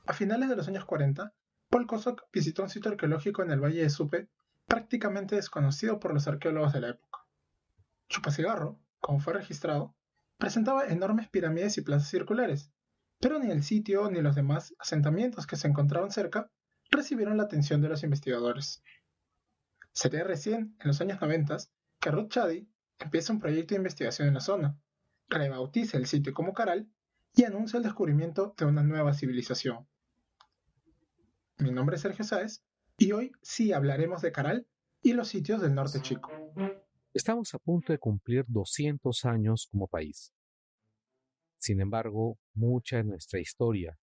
A finales de los años 40, Paul Kosok visitó un sitio arqueológico en el Valle de Supe, prácticamente desconocido por los arqueólogos de la época. Chupacigarro, como fue registrado, presentaba enormes pirámides y plazas circulares, pero ni el sitio ni los demás asentamientos que se encontraban cerca recibieron la atención de los investigadores. Sería recién, en los años 90, que Ruth Chadi empieza un proyecto de investigación en la zona, rebautiza el sitio como Caral y anuncia el descubrimiento de una nueva civilización. Mi nombre es Sergio Sáez y hoy sí hablaremos de Caral y los sitios del norte chico. Estamos a punto de cumplir 200 años como país. Sin embargo, mucha de nuestra historia,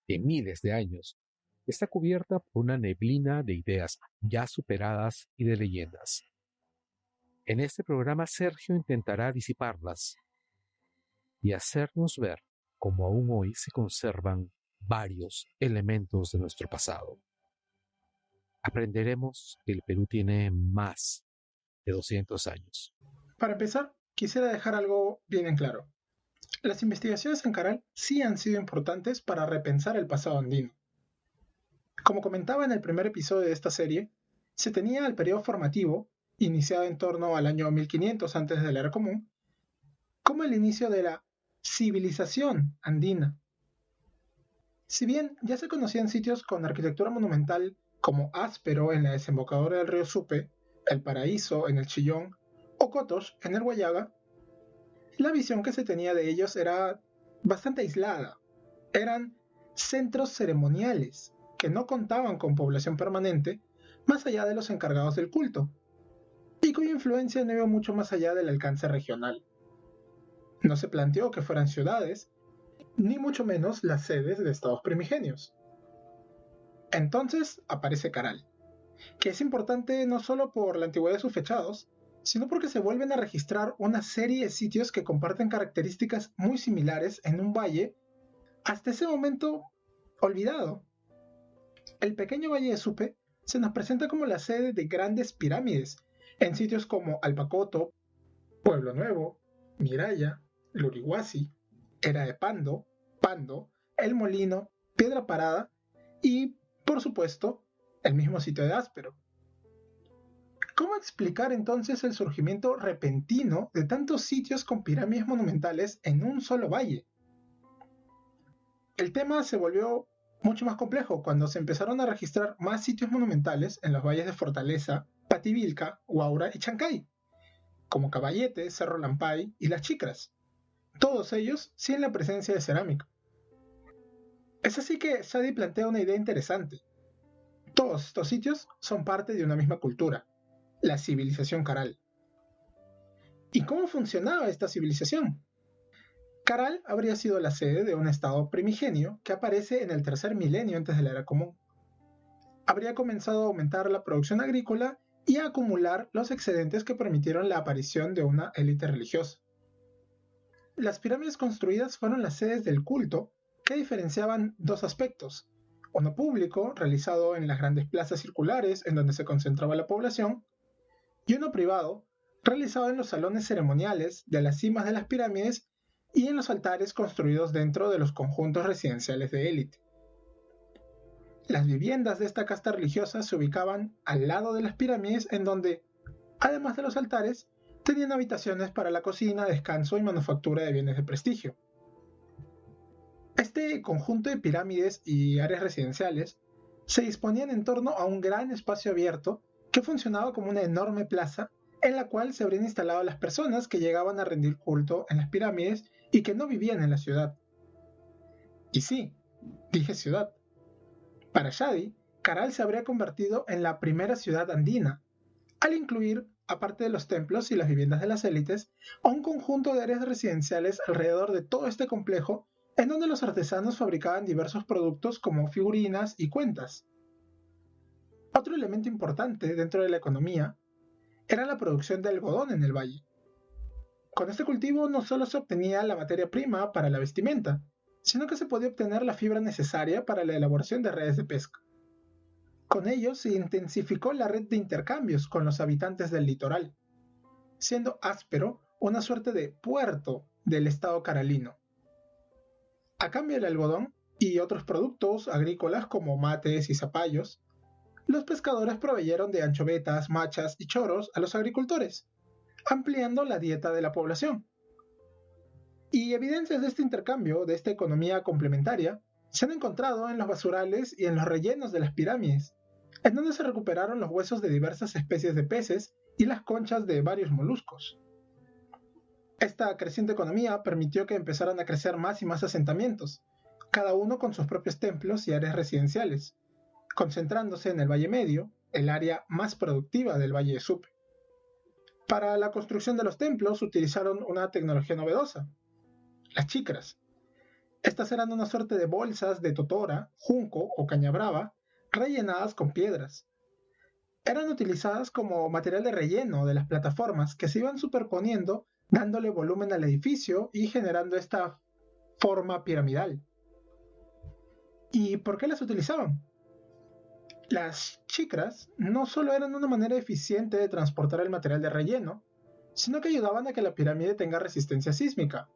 de miles de años, está cubierta por una neblina de ideas ya superadas y de leyendas. En este programa Sergio intentará disiparlas y hacernos ver cómo aún hoy se conservan varios elementos de nuestro pasado. Aprenderemos que el Perú tiene más de 200 años. Para empezar, quisiera dejar algo bien en claro. Las investigaciones en Caral sí han sido importantes para repensar el pasado andino. Como comentaba en el primer episodio de esta serie, se tenía el periodo formativo, iniciado en torno al año 1500 antes de la era común, como el inicio de la civilización andina. Si bien ya se conocían sitios con arquitectura monumental como Áspero en la desembocadura del río Supe, El Paraíso en el Chillón o Cotos en el Guayaga, la visión que se tenía de ellos era bastante aislada. Eran centros ceremoniales que no contaban con población permanente más allá de los encargados del culto, y cuya influencia no iba mucho más allá del alcance regional. No se planteó que fueran ciudades, ni mucho menos las sedes de estados primigenios. Entonces aparece Caral, que es importante no solo por la antigüedad de sus fechados, sino porque se vuelven a registrar una serie de sitios que comparten características muy similares en un valle hasta ese momento olvidado. El pequeño valle de Supe se nos presenta como la sede de grandes pirámides, en sitios como Alpacoto, Pueblo Nuevo, Miraya, Lurihuasi, Era de Pando, Pando, El Molino, Piedra Parada y, por supuesto, el mismo sitio de Áspero. ¿Cómo explicar entonces el surgimiento repentino de tantos sitios con pirámides monumentales en un solo valle? El tema se volvió mucho más complejo cuando se empezaron a registrar más sitios monumentales en los valles de Fortaleza, Pativilca, Huaura y Chancay, como Caballete, Cerro Lampay y Las Chicras, todos ellos sin la presencia de cerámica. Es así que Sadi plantea una idea interesante. Todos estos sitios son parte de una misma cultura, la civilización Caral. ¿Y cómo funcionaba esta civilización? Caral habría sido la sede de un estado primigenio que aparece en el tercer milenio antes de la era común. Habría comenzado a aumentar la producción agrícola y a acumular los excedentes que permitieron la aparición de una élite religiosa. Las pirámides construidas fueron las sedes del culto que diferenciaban dos aspectos: uno público, realizado en las grandes plazas circulares en donde se concentraba la población, y uno privado, realizado en los salones ceremoniales de las cimas de las pirámides y en los altares construidos dentro de los conjuntos residenciales de élite. Las viviendas de esta casta religiosa se ubicaban al lado de las pirámides, en donde, además de los altares, tenían habitaciones para la cocina, descanso y manufactura de bienes de prestigio. Este conjunto de pirámides y áreas residenciales se disponían en torno a un gran espacio abierto que funcionaba como una enorme plaza en la cual se habrían instalado las personas que llegaban a rendir culto en las pirámides y que no vivían en la ciudad. Y sí, dije ciudad. Para Shadi, Caral se habría convertido en la primera ciudad andina, al incluir, aparte de los templos y las viviendas de las élites, a un conjunto de áreas residenciales alrededor de todo este complejo, en donde los artesanos fabricaban diversos productos como figurinas y cuentas. Otro elemento importante dentro de la economía era la producción de algodón en el valle. Con este cultivo no solo se obtenía la materia prima para la vestimenta, sino que se podía obtener la fibra necesaria para la elaboración de redes de pesca. Con ello se intensificó la red de intercambios con los habitantes del litoral, siendo Áspero una suerte de puerto del estado caralino. A cambio del algodón, y otros productos agrícolas como mates y zapallos, los pescadores proveyeron de anchovetas, machas y choros a los agricultores, ampliando la dieta de la población. Y evidencias de este intercambio, de esta economía complementaria, se han encontrado en los basurales y en los rellenos de las pirámides, en donde se recuperaron los huesos de diversas especies de peces y las conchas de varios moluscos. Esta creciente economía permitió que empezaran a crecer más y más asentamientos, cada uno con sus propios templos y áreas residenciales, concentrándose en el Valle Medio, el área más productiva del Valle de Supe. Para la construcción de los templos utilizaron una tecnología novedosa, las chicras. Estas eran una suerte de bolsas de totora, junco o caña brava, rellenadas con piedras. Eran utilizadas como material de relleno de las plataformas que se iban superponiendo, dándole volumen al edificio y generando esta forma piramidal. ¿Y por qué las utilizaban? Las chicras no solo eran una manera eficiente de transportar el material de relleno, sino que ayudaban a que la pirámide tenga resistencia sísmica.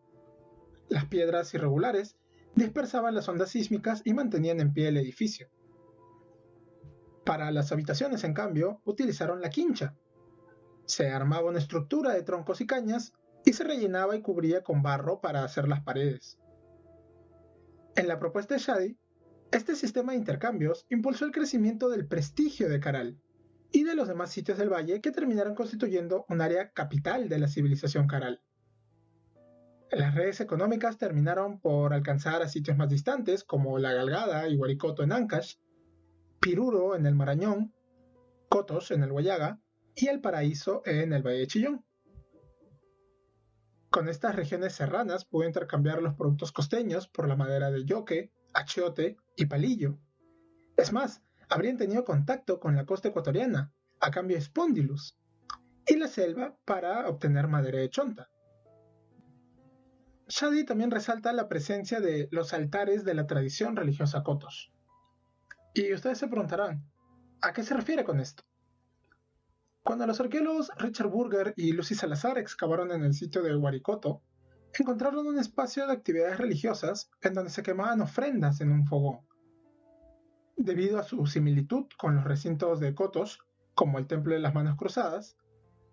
Las piedras irregulares dispersaban las ondas sísmicas y mantenían en pie el edificio. Para las habitaciones, en cambio, utilizaron la quincha. Se armaba una estructura de troncos y cañas y se rellenaba y cubría con barro para hacer las paredes. En la propuesta de Shadi, este sistema de intercambios impulsó el crecimiento del prestigio de Caral y de los demás sitios del valle que terminaron constituyendo un área capital de la civilización Caral. Las redes económicas terminaron por alcanzar a sitios más distantes como La Galgada y Huaricoto en Ancash, Piruro en el Marañón, Cotos en el Huallaga y El Paraíso en el Valle de Chillón. Con estas regiones serranas pudo intercambiar los productos costeños por la madera de yoque, achiote y palillo. Es más, habrían tenido contacto con la costa ecuatoriana, a cambio de spondylus, y la selva para obtener madera de chonta. Shadi también resalta la presencia de los altares de la tradición religiosa Cotos. Y ustedes se preguntarán, ¿a qué se refiere con esto? Cuando los arqueólogos Richard Burger y Lucy Salazar excavaron en el sitio de Huaricoto, encontraron un espacio de actividades religiosas en donde se quemaban ofrendas en un fogón. Debido a su similitud con los recintos de Cotos, como el Templo de las Manos Cruzadas,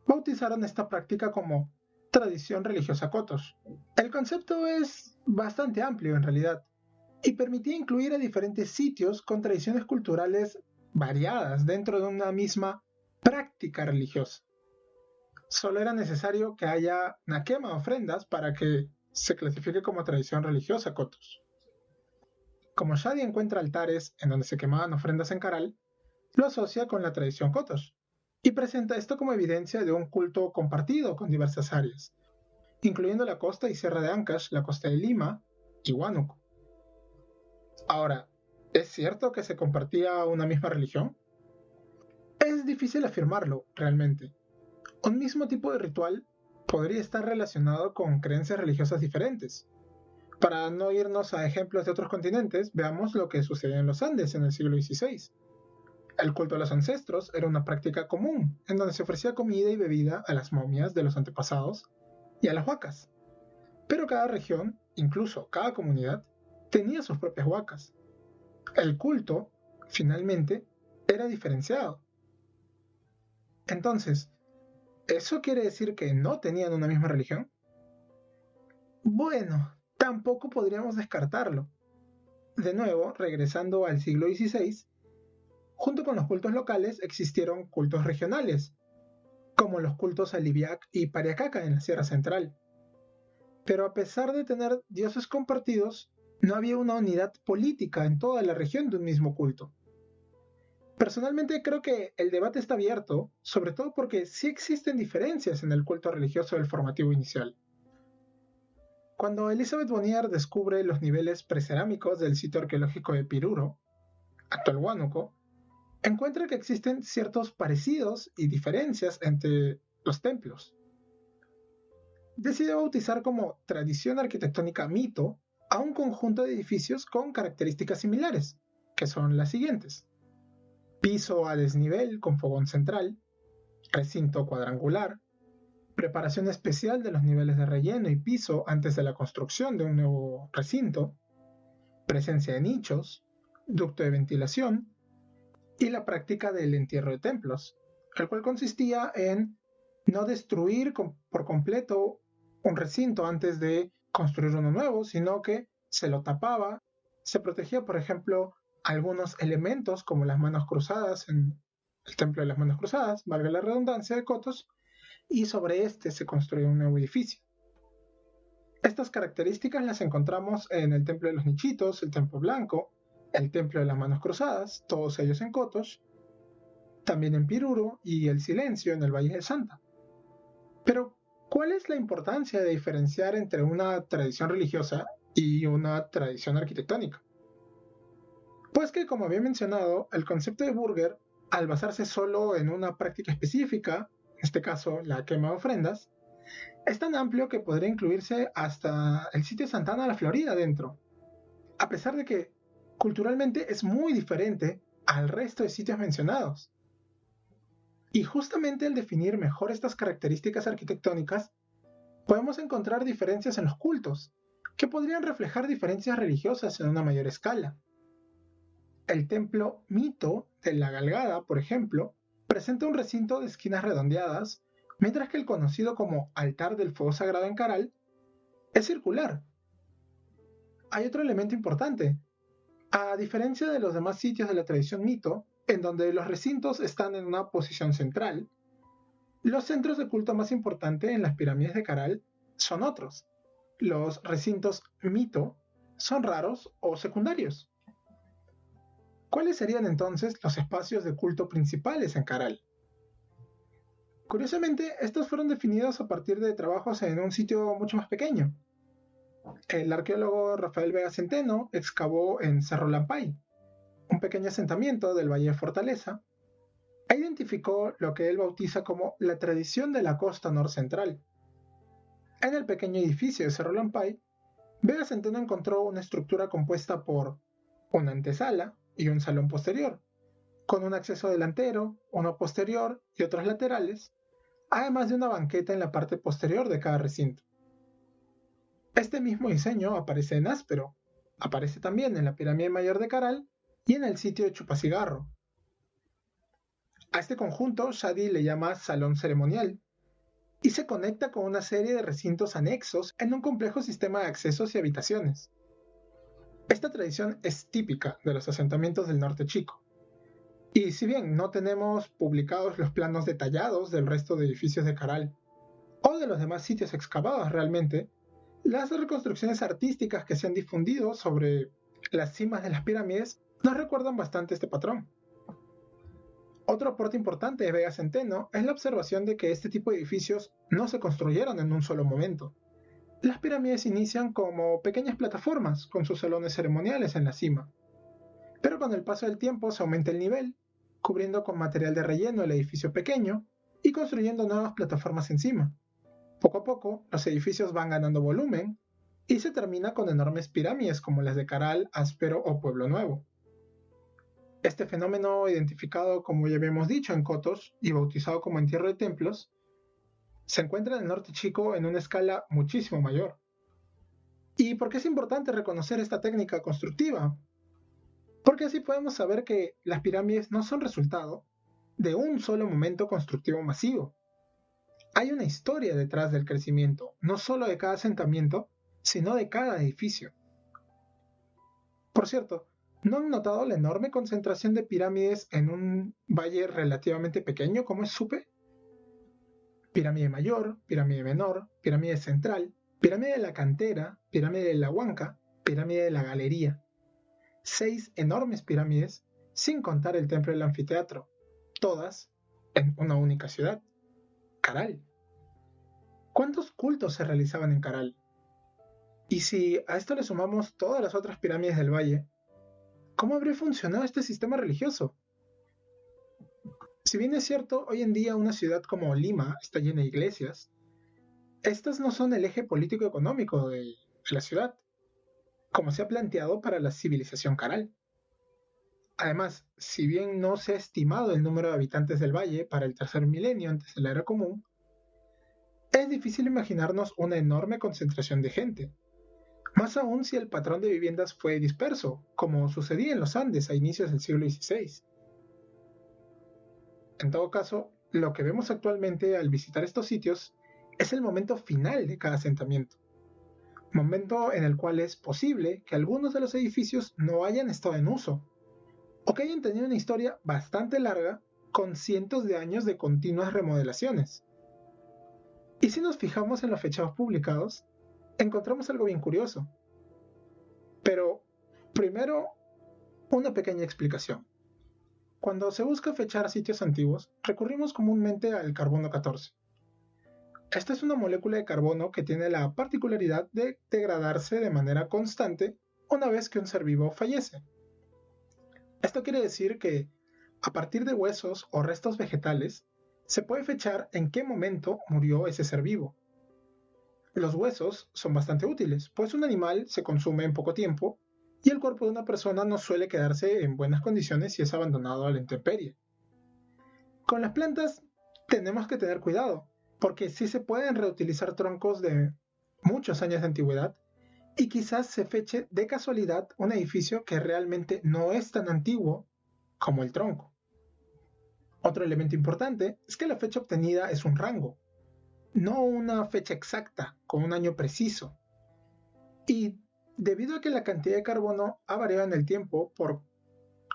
bautizaron esta práctica como tradición religiosa Cotos. El concepto es bastante amplio en realidad, y permitía incluir a diferentes sitios con tradiciones culturales variadas dentro de una misma práctica religiosa. Solo era necesario que haya una quema de ofrendas para que se clasifique como tradición religiosa Cotos. Como Shadi encuentra altares en donde se quemaban ofrendas en Caral, lo asocia con la tradición Cotos y presenta esto como evidencia de un culto compartido con diversas áreas, incluyendo la costa y sierra de Ancash, la costa de Lima y Huánuco. Ahora, ¿es cierto que se compartía una misma religión? Es difícil afirmarlo, realmente. Un mismo tipo de ritual podría estar relacionado con creencias religiosas diferentes. Para no irnos a ejemplos de otros continentes, veamos lo que sucedía en los Andes en el siglo XVI. El culto a los ancestros era una práctica común, en donde se ofrecía comida y bebida a las momias de los antepasados y a las huacas. Pero cada región, incluso cada comunidad, tenía sus propias huacas. El culto, finalmente, era diferenciado. Entonces, ¿eso quiere decir que no tenían una misma religión? Bueno, tampoco podríamos descartarlo. De nuevo, regresando al siglo XVI, junto con los cultos locales existieron cultos regionales, como los cultos a Libiac y Pariacaca en la Sierra Central. Pero a pesar de tener dioses compartidos, no había una unidad política en toda la región de un mismo culto. Personalmente creo que el debate está abierto, sobre todo porque sí existen diferencias en el culto religioso del formativo inicial. Cuando Elizabeth Bonnier descubre los niveles precerámicos del sitio arqueológico de Piruro, actual Huánuco, encuentra que existen ciertos parecidos y diferencias entre los templos. Decide bautizar como tradición arquitectónica mito a un conjunto de edificios con características similares, que son las siguientes: piso a desnivel con fogón central, recinto cuadrangular, preparación especial de los niveles de relleno y piso antes de la construcción de un nuevo recinto, presencia de nichos, ducto de ventilación y la práctica del entierro de templos, el cual consistía en no destruir por completo un recinto antes de construir uno nuevo, sino que se lo tapaba, se protegía, por ejemplo, algunos elementos como las manos cruzadas en el templo de las manos cruzadas, valga la redundancia, de Kotos, y sobre este se construyó un nuevo edificio. Estas características las encontramos en el templo de los nichitos, el templo blanco, el templo de las manos cruzadas, todos ellos en Kotos, también en Piruro y el silencio en el Valle de Santa. Pero, ¿cuál es la importancia de diferenciar entre una tradición religiosa y una tradición arquitectónica? Pues que, como había mencionado, el concepto de Burger, al basarse solo en una práctica específica, en este caso la quema de ofrendas, es tan amplio que podría incluirse hasta el sitio Santana la Florida dentro, a pesar de que culturalmente es muy diferente al resto de sitios mencionados. Y justamente al definir mejor estas características arquitectónicas, podemos encontrar diferencias en los cultos, que podrían reflejar diferencias religiosas en una mayor escala. El templo Mito de la Galgada, por ejemplo, presenta un recinto de esquinas redondeadas, mientras que el conocido como Altar del Fuego Sagrado en Caral es circular. Hay otro elemento importante. A diferencia de los demás sitios de la tradición Mito, en donde los recintos están en una posición central, los centros de culto más importantes en las pirámides de Caral son otros. Los recintos Mito son raros o secundarios. ¿Cuáles serían entonces los espacios de culto principales en Caral? Curiosamente, estos fueron definidos a partir de trabajos en un sitio mucho más pequeño. El arqueólogo Rafael Vega Centeno excavó en Cerro Lampay, un pequeño asentamiento del Valle de Fortaleza, e identificó lo que él bautiza como la tradición de la costa norcentral. En el pequeño edificio de Cerro Lampay, Vega Centeno encontró una estructura compuesta por una antesala y un salón posterior, con un acceso delantero, uno posterior y otros laterales, además de una banqueta en la parte posterior de cada recinto. Este mismo diseño aparece en Áspero, aparece también en la pirámide mayor de Caral y en el sitio de Chupacigarro. A este conjunto Shadi le llama salón ceremonial y se conecta con una serie de recintos anexos en un complejo sistema de accesos y habitaciones. Esta tradición es típica de los asentamientos del norte chico. Y si bien no tenemos publicados los planos detallados del resto de edificios de Caral o de los demás sitios excavados realmente, las reconstrucciones artísticas que se han difundido sobre las cimas de las pirámides nos recuerdan bastante este patrón. Otro aporte importante de Vega Centeno es la observación de que este tipo de edificios no se construyeron en un solo momento. Las pirámides inician como pequeñas plataformas con sus salones ceremoniales en la cima, pero con el paso del tiempo se aumenta el nivel, cubriendo con material de relleno el edificio pequeño y construyendo nuevas plataformas encima. Poco a poco, los edificios van ganando volumen y se termina con enormes pirámides como las de Caral, Áspero o Pueblo Nuevo. Este fenómeno, identificado como ya habíamos dicho en Kotos y bautizado como entierro de templos, se encuentra en el norte chico en una escala muchísimo mayor. ¿Y por qué es importante reconocer esta técnica constructiva? Porque así podemos saber que las pirámides no son resultado de un solo momento constructivo masivo. Hay una historia detrás del crecimiento, no solo de cada asentamiento, sino de cada edificio. Por cierto, ¿no han notado la enorme concentración de pirámides en un valle relativamente pequeño como es Supe? Pirámide mayor, pirámide menor, pirámide central, pirámide de la cantera, pirámide de la Huanca, pirámide de la galería. 6 enormes pirámides, sin contar el templo del anfiteatro, todas en una única ciudad, Caral. ¿Cuántos cultos se realizaban en Caral? Y si a esto le sumamos todas las otras pirámides del valle, ¿cómo habría funcionado este sistema religioso? Si bien es cierto, hoy en día una ciudad como Lima está llena de iglesias, estas no son el eje político-económico de la ciudad, como se ha planteado para la civilización Caral. Además, si bien no se ha estimado el número de habitantes del valle para el tercer milenio antes de la era común, es difícil imaginarnos una enorme concentración de gente. más aún si el patrón de viviendas fue disperso, como sucedía en los Andes a inicios del siglo XVI. En todo caso, lo que vemos actualmente al visitar estos sitios es el momento final de cada asentamiento, momento en el cual es posible que algunos de los edificios no hayan estado en uso, o que hayan tenido una historia bastante larga con cientos de años de continuas remodelaciones. Y si nos fijamos en los fechados publicados, encontramos algo bien curioso. Pero, primero, una pequeña explicación. Cuando se busca fechar sitios antiguos, recurrimos comúnmente al carbono 14. Esta es una molécula de carbono que tiene la particularidad de degradarse de manera constante una vez que un ser vivo fallece. Esto quiere decir que, a partir de huesos o restos vegetales, se puede fechar en qué momento murió ese ser vivo. Los huesos son bastante útiles, pues un animal se consume en poco tiempo y el cuerpo de una persona no suele quedarse en buenas condiciones si es abandonado a la intemperie. Con las plantas tenemos que tener cuidado, porque sí se pueden reutilizar troncos de muchos años de antigüedad y quizás se feche de casualidad un edificio que realmente no es tan antiguo como el tronco. Otro elemento importante es que la fecha obtenida es un rango, no una fecha exacta con un año preciso. Y debido a que la cantidad de carbono ha variado en el tiempo por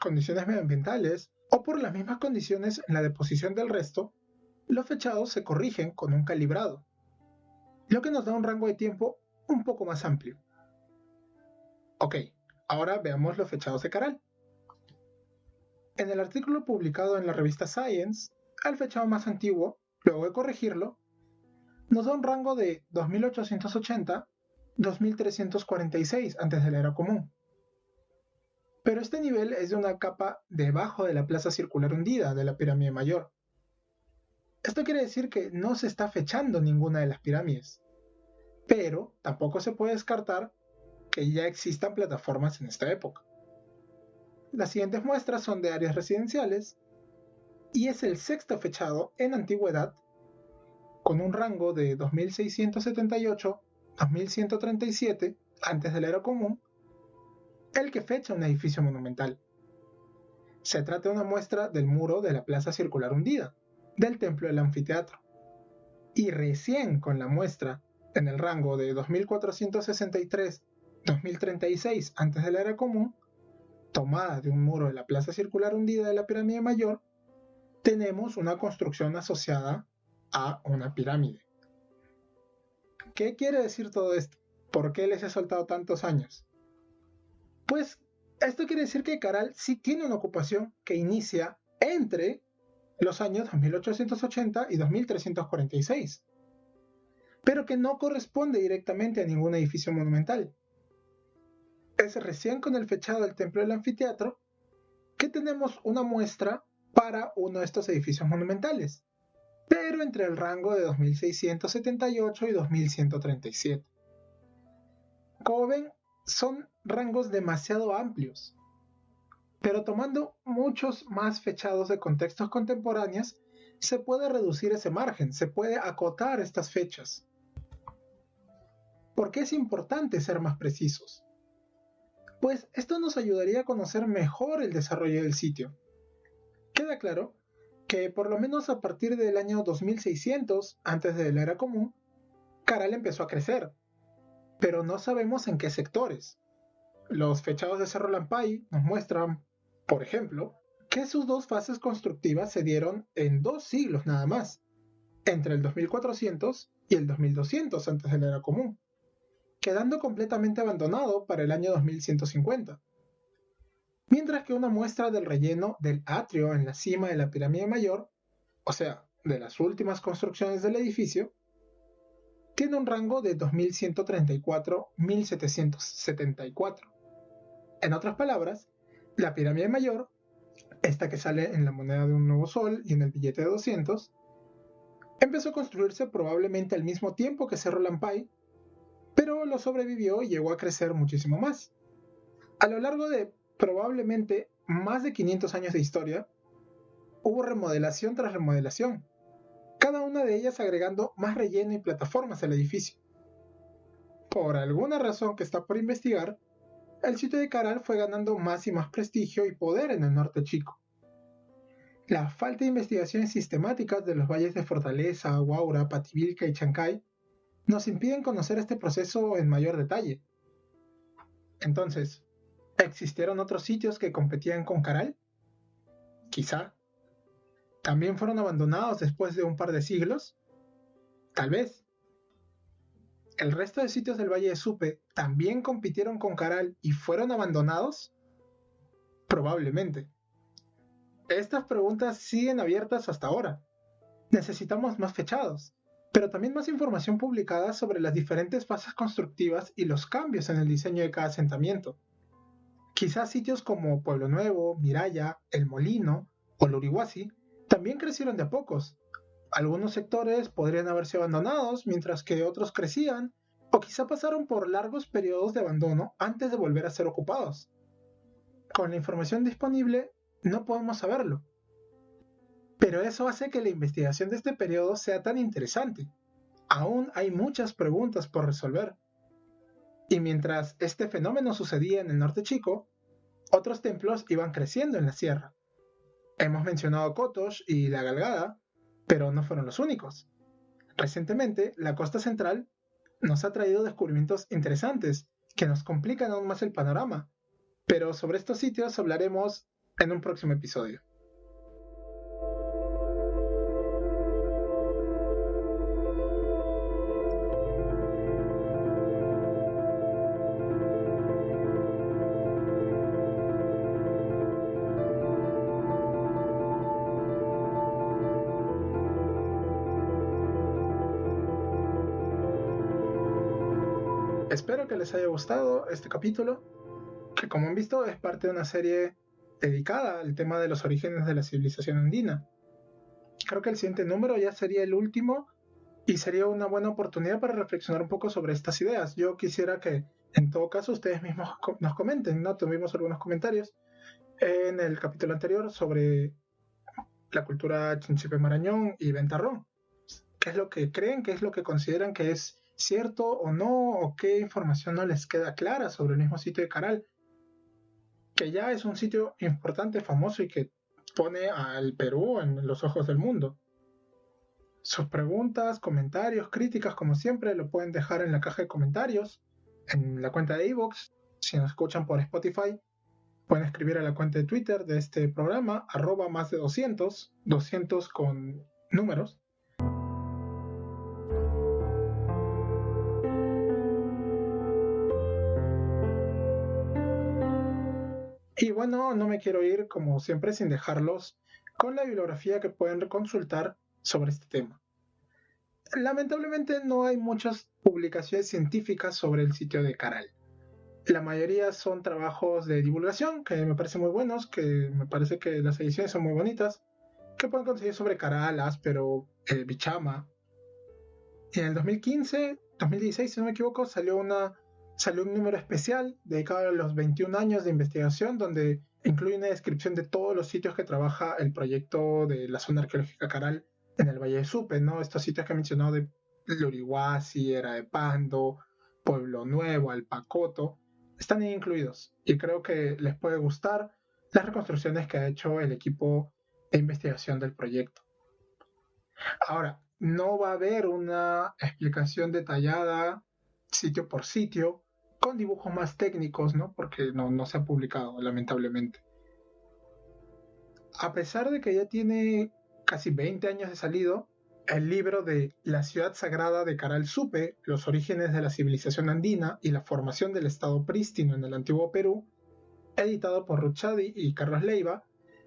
condiciones medioambientales o por las mismas condiciones en la deposición del resto, los fechados se corrigen con un calibrado, lo que nos da un rango de tiempo un poco más amplio. Ok, ahora veamos los fechados de Caral. En el artículo publicado en la revista Science, el fechado más antiguo, luego de corregirlo, nos da un rango de 2880-2346 antes de la era común. Pero este nivel es de una capa debajo de la plaza circular hundida de la pirámide mayor. Esto quiere decir que no se está fechando ninguna de las pirámides, pero tampoco se puede descartar que ya existan plataformas en esta época. Las siguientes muestras son de áreas residenciales y es el sexto fechado en antigüedad con un rango de 2678-2137 antes de la era común, el que fecha un edificio monumental. Se trata de una muestra del muro de la plaza circular hundida, del templo del anfiteatro. Y recién con la muestra en el rango de 2463-2036 antes de la era común, tomada de un muro de la plaza circular hundida de la pirámide mayor, tenemos una construcción asociada a una pirámide. ¿Qué quiere decir todo esto? ¿Por qué les he soltado tantos años? Pues esto quiere decir que Caral sí tiene una ocupación que inicia entre los años 2880 y 2346, pero que no corresponde directamente a ningún edificio monumental. Es recién con el fechado del templo del anfiteatro que tenemos una muestra para uno de estos edificios monumentales, pero entre el rango de 2678 y 2137. Como ven, son rangos demasiado amplios, pero tomando muchos más fechados de contextos contemporáneos, se puede reducir ese margen, se puede acotar estas fechas. ¿Por qué es importante ser más precisos? Pues esto nos ayudaría a conocer mejor el desarrollo del sitio. Queda claro que por lo menos a partir del año 2600, antes de la era común, Caral empezó a crecer, pero no sabemos en qué sectores. Los fechados de Cerro Lampai nos muestran, por ejemplo, que sus dos fases constructivas se dieron en 2 siglos nada más, entre el 2400 y el 2200 antes de la era común, quedando completamente abandonado para el año 2150. Mientras que una muestra del relleno del atrio en la cima de la pirámide mayor, o sea, de las últimas construcciones del edificio, tiene un rango de 2134-1774. En otras palabras, la pirámide mayor, esta que sale en la moneda de un nuevo sol y en el billete de 200, empezó a construirse probablemente al mismo tiempo que Cerro Lampai, pero lo sobrevivió y llegó a crecer muchísimo más. A lo largo de probablemente más de 500 años de historia, hubo remodelación tras remodelación, cada una de ellas agregando más relleno y plataformas al edificio. Por alguna razón que está por investigar, el sitio de Caral fue ganando más y más prestigio y poder en el norte chico. La falta de investigaciones sistemáticas de los valles de Fortaleza, Huaura, Pativilca y Chancay nos impiden conocer este proceso en mayor detalle. Entonces, ¿existieron otros sitios que competían con Caral? Quizá. ¿También fueron abandonados después de un par de siglos? Tal vez. ¿El resto de sitios del Valle de Supe también compitieron con Caral y fueron abandonados? Probablemente. Estas preguntas siguen abiertas hasta ahora. Necesitamos más fechados, pero también más información publicada sobre las diferentes fases constructivas y los cambios en el diseño de cada asentamiento. Quizás sitios como Pueblo Nuevo, Miraya, El Molino o Lurihuasi también crecieron de a pocos. Algunos sectores podrían haberse abandonados mientras que otros crecían, o quizá pasaron por largos periodos de abandono antes de volver a ser ocupados. Con la información disponible, no podemos saberlo. Pero eso hace que la investigación de este periodo sea tan interesante. Aún hay muchas preguntas por resolver. Y mientras este fenómeno sucedía en el norte chico, otros templos iban creciendo en la sierra. Hemos mencionado Cotos y La Galgada, pero no fueron los únicos. Recientemente, la costa central nos ha traído descubrimientos interesantes que nos complican aún más el panorama, pero sobre estos sitios hablaremos en un próximo episodio. Espero que les haya gustado este capítulo, que como han visto es parte de una serie dedicada al tema de los orígenes de la civilización andina. Creo que el siguiente número ya sería el último y sería una buena oportunidad para reflexionar un poco sobre estas ideas. Yo quisiera que en todo caso ustedes mismos nos comenten, ¿no? Tuvimos algunos comentarios en el capítulo anterior sobre la cultura Chinchipe Marañón y Ventarrón. ¿Qué es lo que creen? ¿Qué es lo que consideran que es cierto o no? ¿O qué información no les queda clara sobre el mismo sitio de Caral? Que ya es un sitio importante, famoso y que pone al Perú en los ojos del mundo. Sus preguntas, comentarios, críticas, como siempre, lo pueden dejar en la caja de comentarios, en la cuenta de iVoox. Si nos escuchan por Spotify, pueden escribir a la cuenta de Twitter de este programa, @más de 200, 200 con números. Y bueno, no me quiero ir, como siempre, sin dejarlos con la bibliografía que pueden consultar sobre este tema. Lamentablemente no hay muchas publicaciones científicas sobre el sitio de Caral. La mayoría son trabajos de divulgación que me parecen muy buenos, que me parece que las ediciones son muy bonitas, que pueden conseguir sobre Caral, Áspero, Bichama. Y en el 2015, 2016, si no me equivoco, salió un número especial dedicado a los 21 años de investigación, donde incluye una descripción de todos los sitios que trabaja el proyecto de la zona arqueológica Caral en el Valle de Supe, ¿no? Estos sitios que he mencionado de Lurihuasi, Era de Pando, Pueblo Nuevo, Alpacoto, están ahí incluidos. Y creo que les puede gustar las reconstrucciones que ha hecho el equipo de investigación del proyecto. Ahora, no va a haber una explicación detallada sitio por sitio, con dibujos más técnicos, ¿no? Porque no se ha publicado, lamentablemente. A pesar de que ya tiene casi 20 años de salido, el libro de La ciudad sagrada de Caral Supe, los orígenes de la civilización andina y la formación del estado prístino en el antiguo Perú, editado por Ruchadi y Carlos Leiva,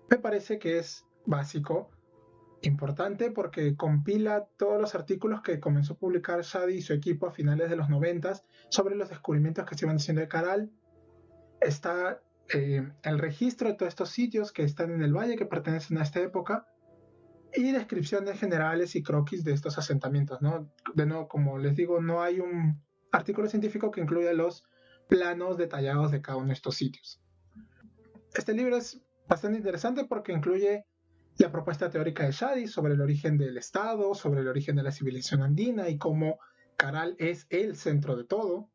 me parece que es básico, importante porque compila todos los artículos que comenzó a publicar Shadi y su equipo a finales de los 90 sobre los descubrimientos que se iban haciendo de Caral. Está el registro de todos estos sitios que están en el valle, que pertenecen a esta época, y descripciones generales y croquis de estos asentamientos, ¿no? De nuevo, como les digo, no hay un artículo científico que incluya los planos detallados de cada uno de estos sitios. Este libro es bastante interesante porque incluye la propuesta teórica de Shadi sobre el origen del Estado, sobre el origen de la civilización andina y cómo Caral es el centro de todo.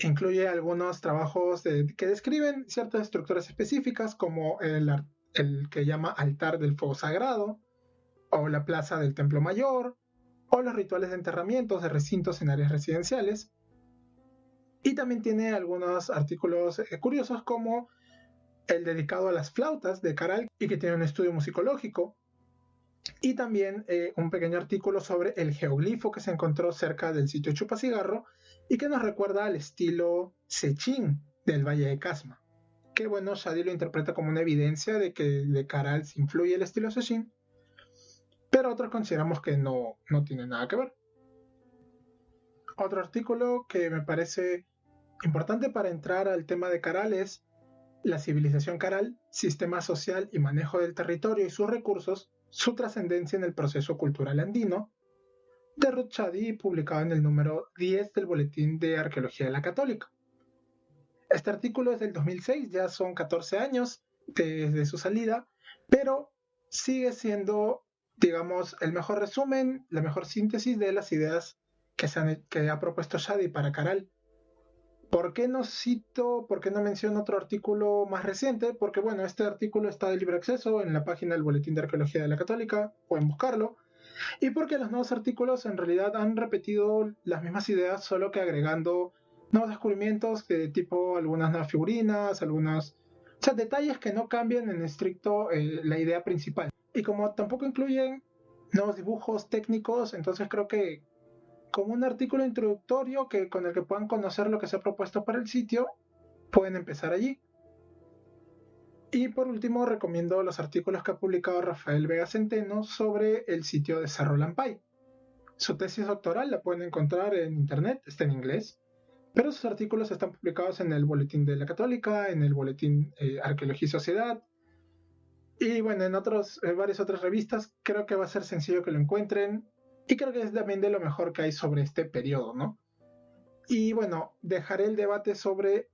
Incluye algunos trabajos que describen ciertas estructuras específicas, como el que llama altar del fuego sagrado, o la plaza del templo mayor, o los rituales de enterramientos de recintos en áreas residenciales. Y también tiene algunos artículos curiosos, como el dedicado a las flautas de Caral y que tiene un estudio musicológico. Y también un pequeño artículo sobre el geoglifo que se encontró cerca del sitio Chupacigarro y que nos recuerda al estilo Sechín del Valle de Casma. Que bueno, Shadi lo interpreta como una evidencia de que de Caral se influye el estilo Sechín, pero otros consideramos que no tiene nada que ver. Otro artículo que me parece importante para entrar al tema de Caral es La civilización Caral, sistema social y manejo del territorio y sus recursos, su trascendencia en el proceso cultural andino, de Ruth Shadi, publicado en el número 10 del Boletín de Arqueología de la Católica. Este artículo es del 2006, ya son 14 años desde su salida, pero sigue siendo, digamos, el mejor resumen, la mejor síntesis de las ideas que ha propuesto Shadi para Caral. ¿Por qué no menciono otro artículo más reciente? Porque bueno, este artículo está de libre acceso en la página del Boletín de Arqueología de la Católica, pueden buscarlo, y porque los nuevos artículos en realidad han repetido las mismas ideas, solo que agregando nuevos descubrimientos de tipo algunas nuevas figurinas, o sea, detalles que no cambian en estricto la idea principal. Y como tampoco incluyen nuevos dibujos técnicos, entonces creo que como un artículo introductorio con el que puedan conocer lo que se ha propuesto para el sitio, pueden empezar allí. Y por último, recomiendo los artículos que ha publicado Rafael Vega Centeno sobre el sitio de Cerro Lampai. Su tesis doctoral la pueden encontrar en internet, está en inglés, pero sus artículos están publicados en el Boletín de la Católica, en el Boletín Arqueología y Sociedad, y bueno, en varias otras revistas. Creo que va a ser sencillo que lo encuentren, y creo que es también de lo mejor que hay sobre este periodo, ¿no? Y bueno, dejaré el debate sobre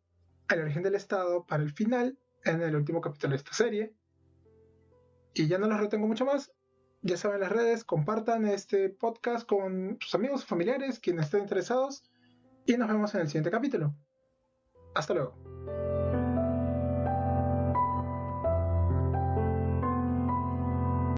el origen del Estado para el final, en el último capítulo de esta serie. Y ya no los retengo mucho más. Ya saben las redes, compartan este podcast con sus amigos, familiares, quienes estén interesados. Y nos vemos en el siguiente capítulo. Hasta luego.